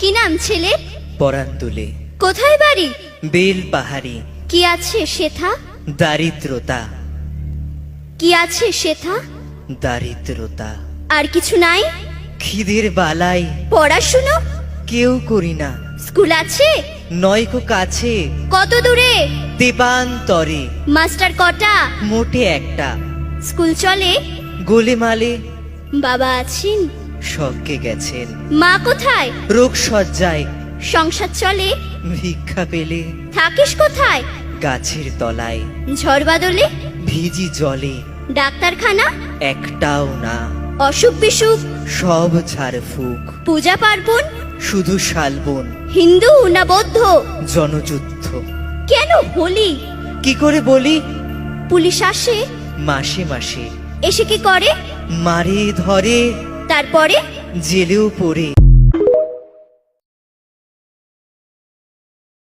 কি নাম ছেলে? পরান তুলে কোথায় বাড়ি? বেল পাহাড়ি। কি আছে সেথা? দারিদ্রতা, কি আছে সেথা? দারিদ্রতা। আর কিছু নাই? খিদের বালাই পড়াশুনো? কেউ করি না। স্কুল আছে? নয়কো কাছে কত দূরে? দেবান্তরে। মাস্টার কটা? মোটে একটা। স্কুল চলে? গোলেমালে বাবা আছেন? স্বর্গে গেছেন। মা কোথায়? রোগ সজ্জায়। সংসার চলে? ভিক্ষা পেলে থাকিস কোথায়? গাছের তলায়। ঝড় বাদলে? ভিজি জলে। ডাক্তারখানা? একটাও না। অসুখ বিসুখ? সব ঝাড়ফুঁক। পূজা পার্বণ? শুধু শালবন। হিন্দু না বৌদ্ধ? জনযুদ্ধ। কেন হোলি? কি করে বলি? পুলিশ আসে? মাসে মাসে এসে কি করে? মারে ধরে, তারপরে? জেলেও পড়ে।